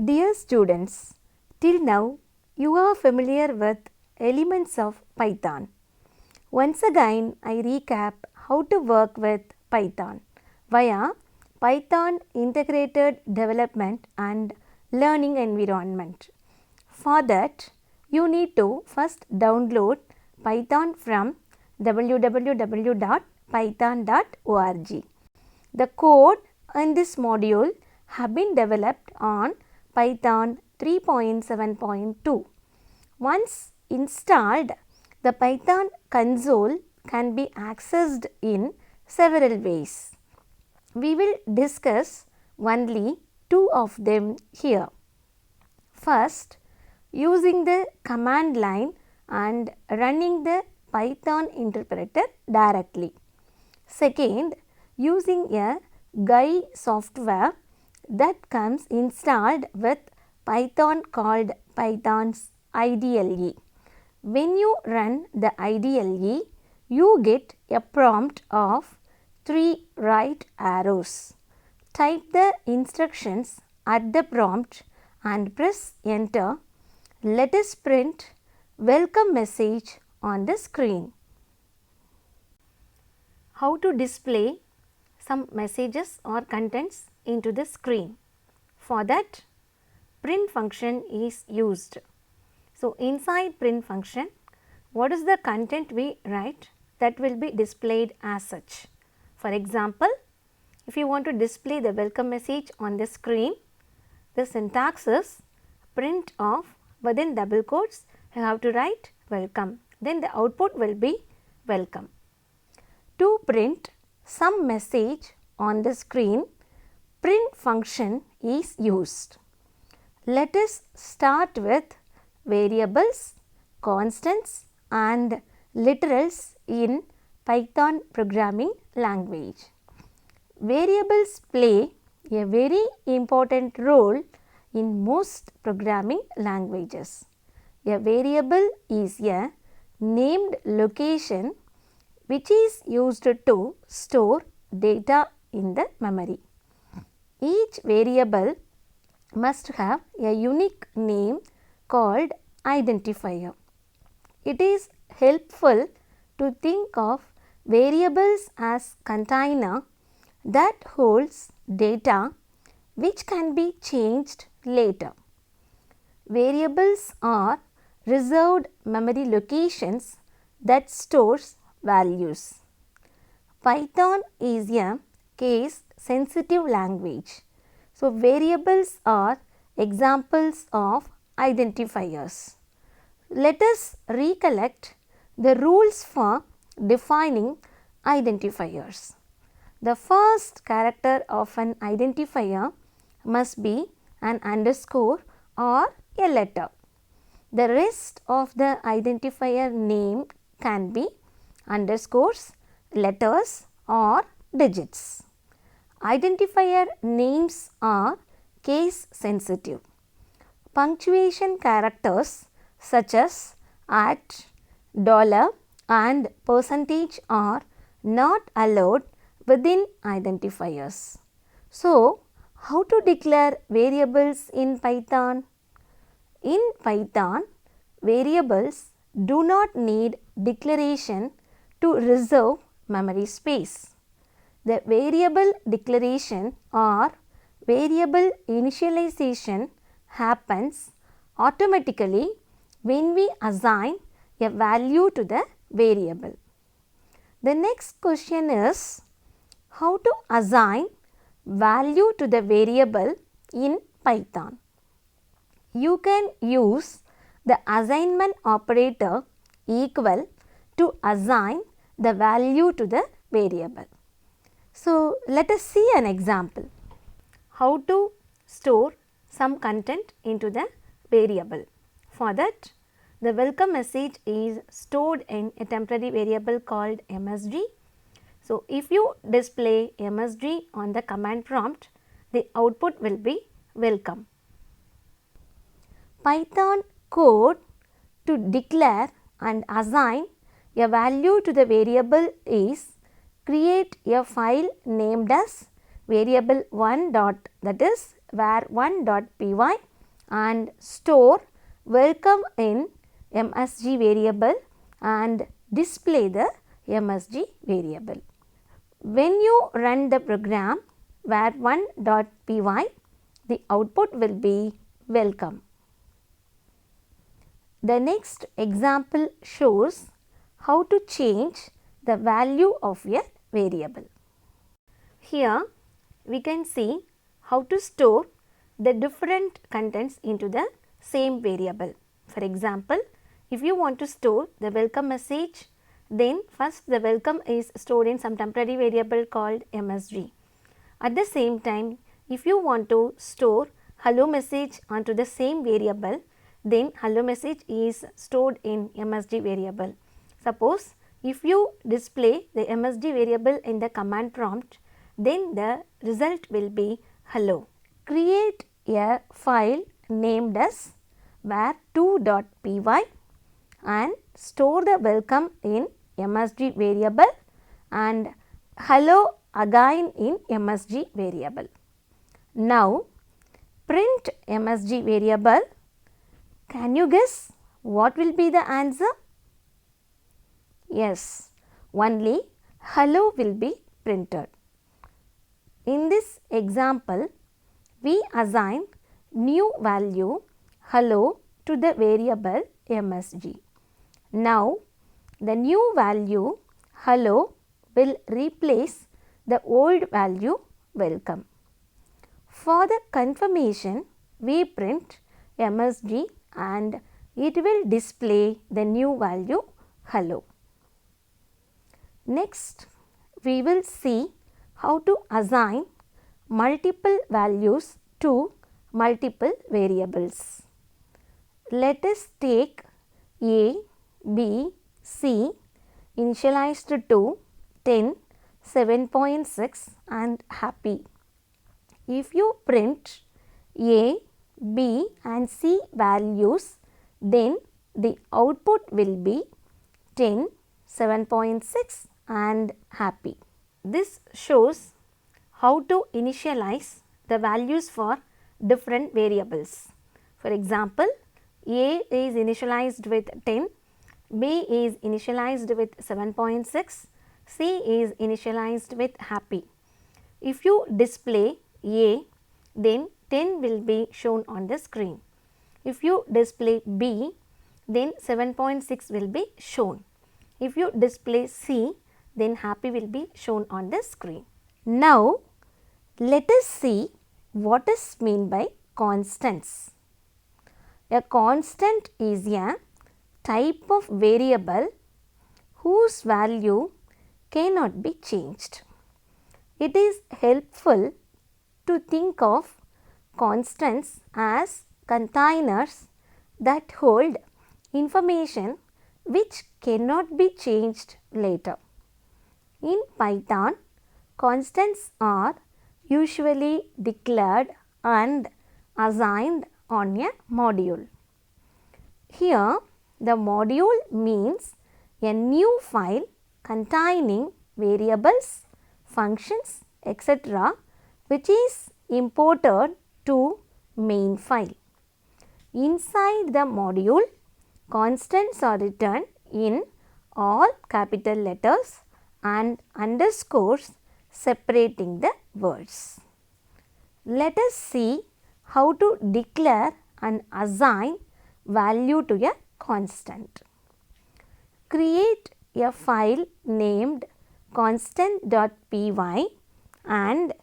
Dear students, till now you are familiar with elements of Python. Once again, I recap how to work with Python via Python Integrated Development and Learning Environment. For that, you need to first download Python from www.python.org. The code in this module have been developed on Python 3.7.2. Once installed, the Python console can be accessed in several ways. We will discuss only two of them here. First, using the command line and running the Python interpreter directly. Second, using a GUI software that comes installed with Python called Python's IDLE. When you run the IDLE, you get a prompt of 3 right arrows. Type the instructions at the prompt and press enter. Let us print welcome message on the screen. How to display some messages or contents into the screen? For that, print function is used. So, inside print function, what is the content we write that will be displayed as such? For example, if you want to display the welcome message on the screen, the syntax is print of within double quotes you have to write welcome, then the output will be welcome. To print some message on the screen, print function is used. Let us start with variables, constants and literals in Python programming language. Variables play a very important role in most programming languages. A variable is a named location which is used to store data in the memory. Each variable must have a unique name called identifier. It is helpful to think of variables as container that holds data which can be changed later. Variables are reserved memory locations that stores values. Python is a case sensitive language. So, variables are examples of identifiers. Let us recollect the rules for defining identifiers. The first character of an identifier must be an underscore or a letter. The rest of the identifier name can be underscores, letters or digits. Identifier names are case sensitive. Punctuation characters such as at, dollar and percentage are not allowed within identifiers. So, how to declare variables in Python? In Python, variables do not need declaration to reserve memory space. The variable declaration or variable initialization happens automatically when we assign a value to the variable. The next question is how to assign value to the variable in Python. You can use the assignment operator equal to assign the value to the variable. So, let us see an example how to store some content into the variable. For that, the welcome message is stored in a temporary variable called MSG. So, if you display MSG on the command prompt, the output will be welcome. Python code to declare and assign a value to the variable is create a file named as variable1 dot, that is var1.py and store welcome in MSG variable and display the MSG variable. When you run the program var1.py, the output will be welcome. The next example shows how to change the value of a variable. Here we can see how to store the different contents into the same variable. For example, if you want to store the welcome message, then first the welcome is stored in some temporary variable called MSG. At the same time, if you want to store hello message onto the same variable, then hello message is stored in MSG variable. Suppose if you display the MSG variable in the command prompt, then the result will be hello. Create a file named as var2.py and store the welcome in MSG variable and hello again in MSG variable. Now print MSG variable. Can you guess what will be the answer? Yes, only hello will be printed. In this example, we assign new value hello to the variable MSG. Now, the new value hello will replace the old value welcome. For the confirmation, we print MSG and it will display the new value hello. Next, we will see how to assign multiple values to multiple variables. Let us take A, B, C initialized to 10, 7.6 and happy. If you print A, B and C values, then the output will be 10, 7.6 and happy. This shows how to initialize the values for different variables. For example, A is initialized with 10, B is initialized with 7.6, C is initialized with happy. If you display A, then 10 will be shown on the screen. If you display B, then 7.6 will be shown. If you display C, then happy will be shown on the screen. Now, let us see what is meant by constants. A constant is a type of variable whose value cannot be changed. It is helpful to think of constants as containers that hold information which cannot be changed later. In Python, constants are usually declared and assigned on a module. Here, the module means a new file containing variables, functions, etc., which is imported to main file. Inside the module, constants are written in all capital letters and underscores separating the words. Let us see how to declare and assign value to a constant. Create a file named constant.py and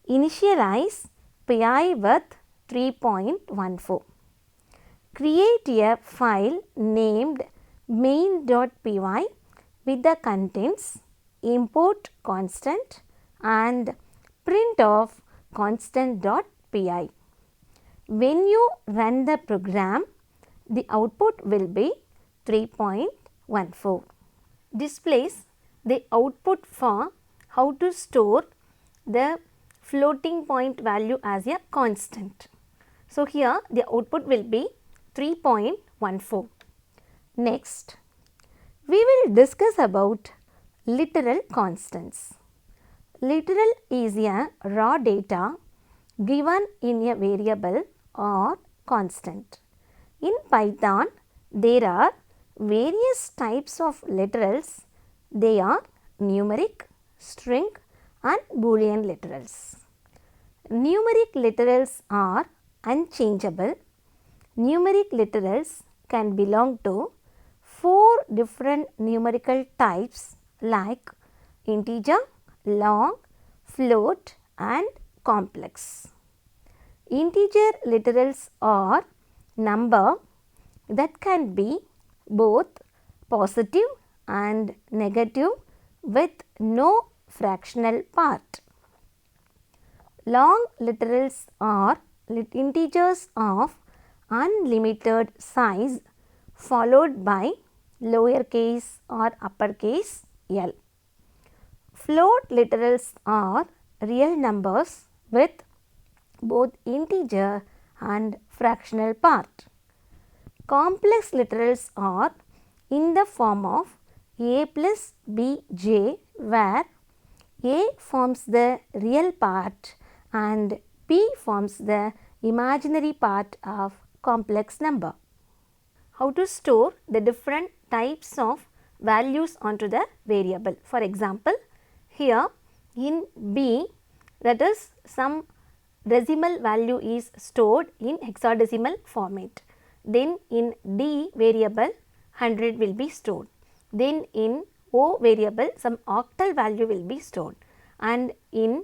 initialize py with 3.14. Create a file named main.py with the contents import constant and print of constant.py. When you run the program, the output will be 3.14. Displays the output for how to store the floating point value as a constant. So, here the output will be 3.14. Next, we will discuss about literal constants. Literal is a raw data given in a variable or constant. In Python, there are various types of literals. They are numeric, string and Boolean literals. Numeric literals are unchangeable. Numeric literals can belong to 4 different numerical types like integer, long, float and complex. Integer literals are number that can be both positive and negative with no fractional part. Long literals are integers of unlimited size followed by lowercase or uppercase l. Float literals are real numbers with both integer and fractional part. Complex literals are in the form of a plus bj, where a forms the real part and b forms the imaginary part of complex number. How to store the different types of values onto the variable. For example, here in b, that is some decimal value is stored in hexadecimal format. Then in d variable 100 will be stored. Then in o variable some octal value will be stored, and in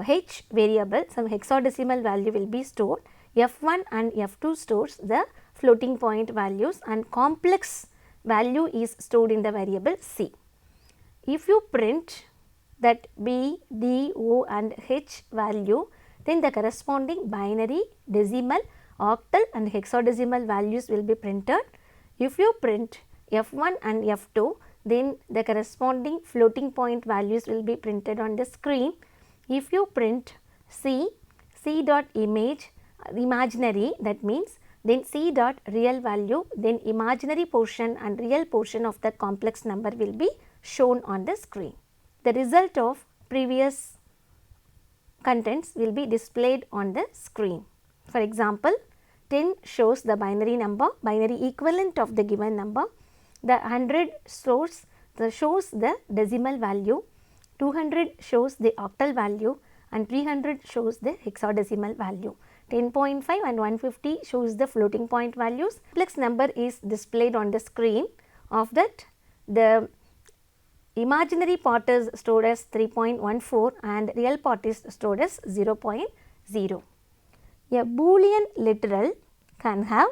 h variable some hexadecimal value will be stored. F1 and F2 stores the floating point values and complex value is stored in the variable c. If you print that b, d, o and h value, then the corresponding binary, decimal, octal and hexadecimal values will be printed. If you print F1 and F2, then the corresponding floating point values will be printed on the screen. If you print c dot image imaginary, that means then c dot real value, then imaginary portion and real portion of the complex number will be shown on the screen. The result of previous contents will be displayed on the screen. For example, 10 shows the binary number, binary equivalent of the given number. The 100 shows the decimal value, 200 shows the octal value and 300 shows the hexadecimal value. 10.5 and 150 shows the floating point values. Complex number is displayed on the screen. Of that, the imaginary part is stored as 3.14 and real part is stored as 0.0. A Boolean literal can have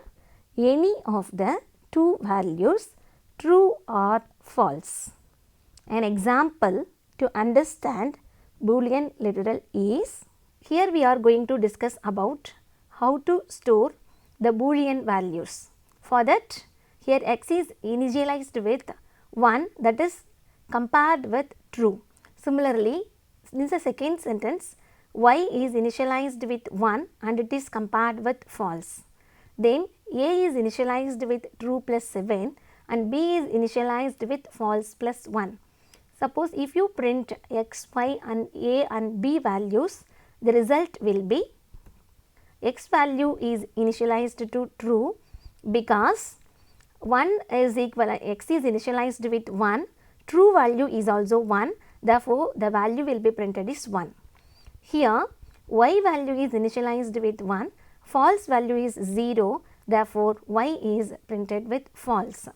any of the two values, true or false. An example to understand Boolean literal is, here we are going to discuss about how to store the Boolean values. For that, here x is initialized with 1, that is compared with true. Similarly, in the second sentence, y is initialized with 1 and it is compared with false. Then a is initialized with true plus 7 and b is initialized with false plus 1. Suppose if you print x, y and a and b values, the result will be x value is initialized to true because 1 is equal, x is initialized with 1, true value is also 1, therefore the value will be printed is 1. Here y value is initialized with 1, false value is 0, therefore y is printed with false.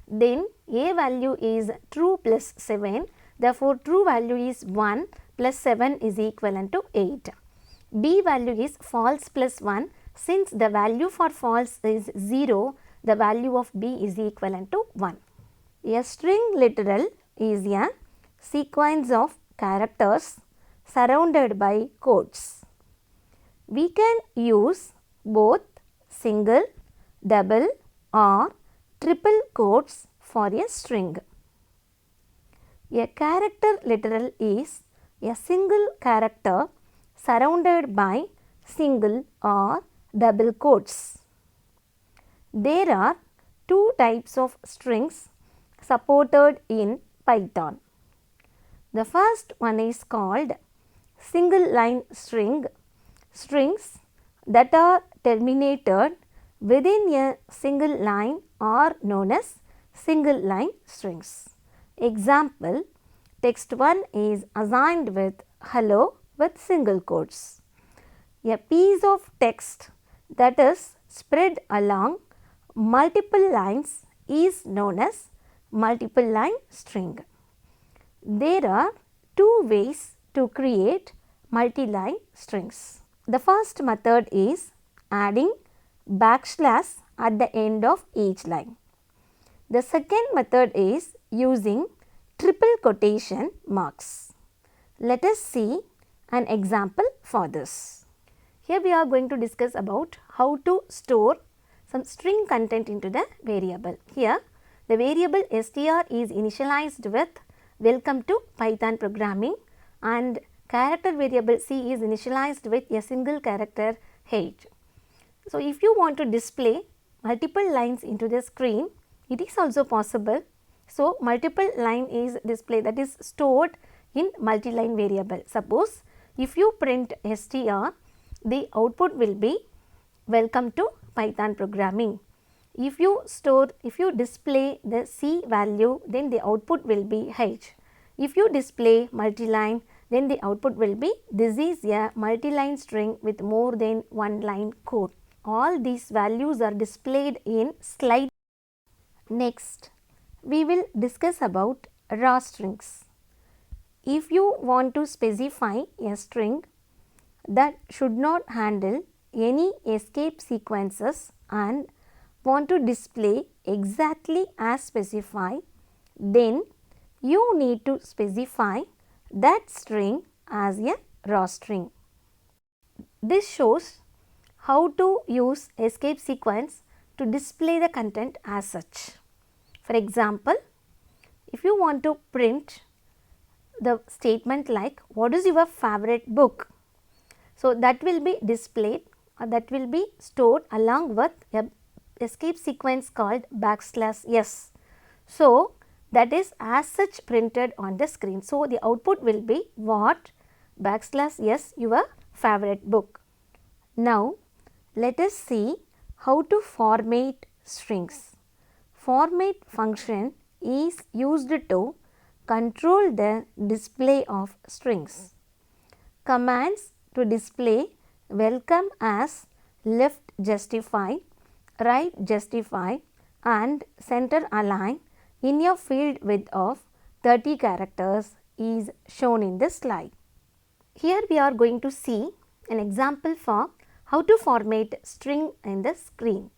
Then a value is true plus 7, therefore true value is 1 plus 7 is equivalent to 8. B value is false plus 1, since the value for false is 0, the value of B is equivalent to 1. A string literal is a sequence of characters surrounded by quotes. We can use both single, double or triple quotes for a string. A character literal is a single character surrounded by single or double quotes. There are two types of strings supported in Python. The first one is called single line strings that are terminated within a single line are known as single line strings. Example, text 1 is assigned with hello with single quotes. A piece of text that is spread along multiple lines is known as multiple line string. There are two ways to create multi-line strings. The first method is adding backslash at the end of each line. The second method is using triple quotation marks. Let us see an example for this. Here we are going to discuss about how to store some string content into the variable. Here the variable str is initialized with welcome to Python programming and character variable c is initialized with a single character h. So, if you want to display multiple lines into the screen, it is also possible. So, multiple line is displayed, that is stored in multi-line variable. Suppose if you print str, the output will be welcome to Python programming. If you display the C value, then the output will be H. If you display multi-line, then the output will be this is a multi-line string with more than one line code. All these values are displayed in slide. Next, we will discuss about raw strings. If you want to specify a string that should not handle any escape sequences and want to display exactly as specified, then you need to specify that string as a raw string. This shows how to use escape sequence to display the content as such. For example, if you want to print the statement like what is your favorite book, so that will be displayed or that will be stored along with a escape sequence called \s. So, that is as such printed on the screen. So, the output will be what \s your favorite book. Now, let us see how to format strings. Format function is used to control the display of strings. Commands to display welcome as left justify, right justify and center align in a field width of 30 characters is shown in this slide. Here we are going to see an example for how to format string in the screen.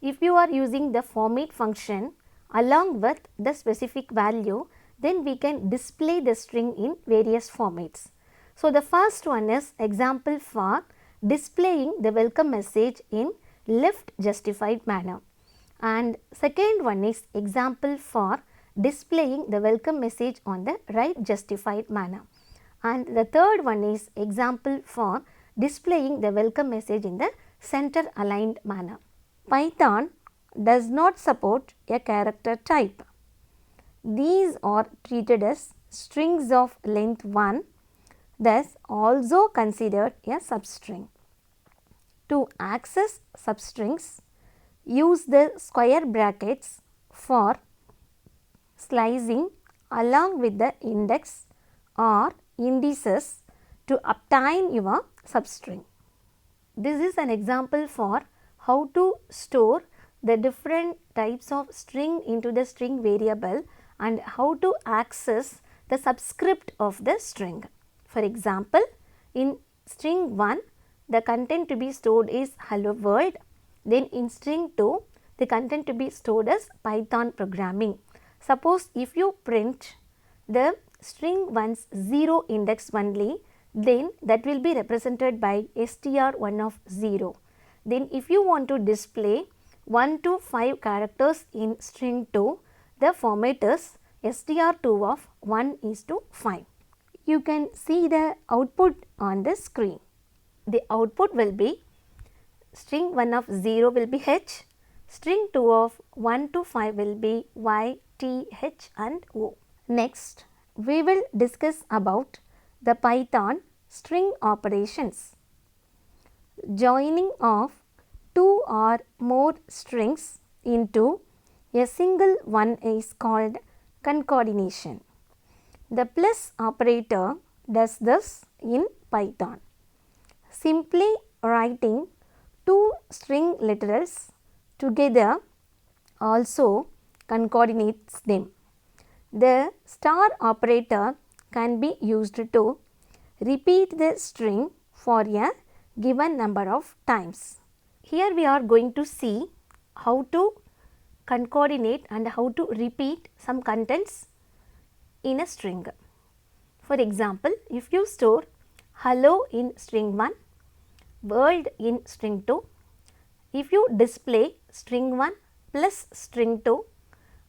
If you are using the format function along with the specific value, then we can display the string in various formats. So, the first one is example for displaying the welcome message in left justified manner, and second one is example for displaying the welcome message on the right justified manner, and the third one is example for displaying the welcome message in the center aligned manner. Python does not support a character type. These are treated as strings of length 1, thus also considered a substring. To access substrings, use the square brackets for slicing along with the index or indices to obtain your substring. This is an example for how to store the different types of string into the string variable and how to access the subscript of the string. For example, in string 1, the content to be stored is hello world. Then in string 2, the content to be stored as Python programming. Suppose if you print the string 1's 0 index only, then that will be represented by str1 of 0. Then if you want to display 1 to 5 characters in string 2, the format is str2 of 1:5. You can see the output on the screen. The output will be string 1 of 0 will be H, string 2 of 1 to 5 will be Y, T, H and O. Next, we will discuss about the Python string operations. joining of two or more strings into a single one is called concatenation. The plus operator does this in Python. Simply writing two string literals together also concatenates them. The star operator can be used to repeat the string for a given number of times. Here we are going to see how to concatenate and how to repeat some contents in a string. For example, if you store hello in string 1, world in string 2, if you display string 1 plus string 2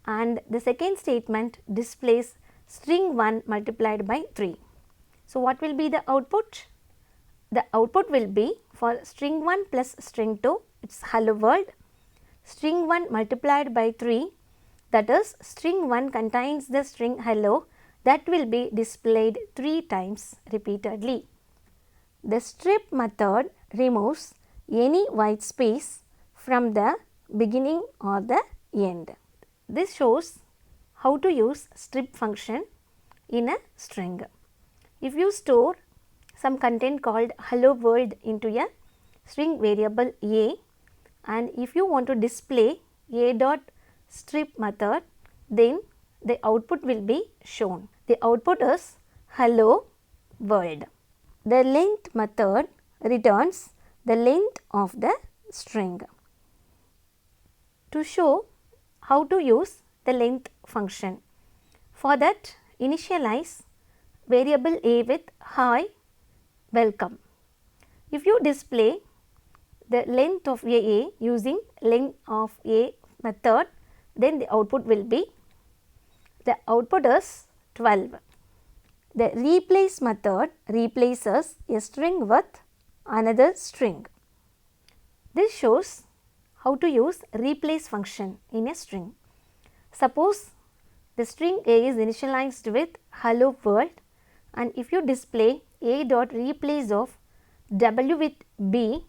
and the second statement displays string 1 multiplied by 3. So, what will be the output? The output will be for string 1 plus string 2, it is hello world, string 1 multiplied by 3, that is string 1 contains the string hello, that will be displayed 3 times repeatedly. The strip method removes any white space from the beginning or the end. This shows how to use strip function in a string. If you store some content called hello world into a string variable a, and if you want to display a dot strip method, then the output will be shown. The output is hello world. The length method returns the length of the string. To show how to use the length function, for that initialize variable a with hi welcome. If you display the length of a using length of a method, then the output will be, the output is 12. The replace method replaces a string with another string. This shows how to use replace function in a string. Suppose the string a is initialized with hello world, and if you display a dot replace of w with b,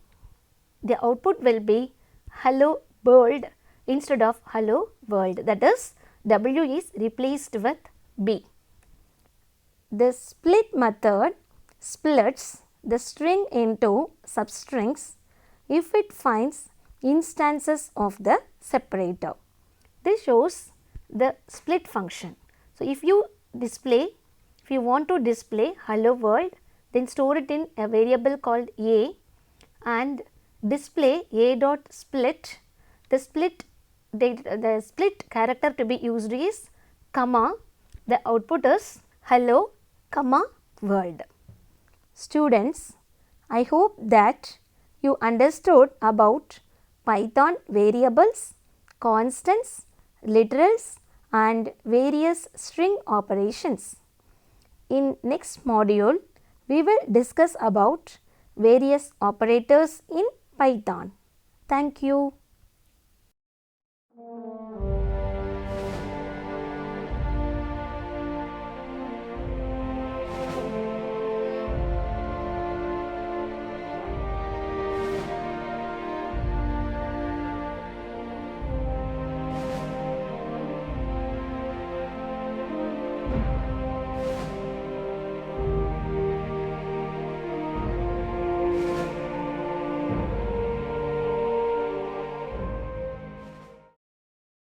the output will be hello world instead of hello world, that is w is replaced with b. The split method splits the string into substrings if it finds instances of the separator. This shows the split function. So, if you want to display hello world, then store it in a variable called a and display a dot split. The split character to be used is comma. The output is hello comma world. Students, I hope that you understood about Python variables, constants, literals and various string operations. In next module, we will discuss about various operators in Python. Thank you.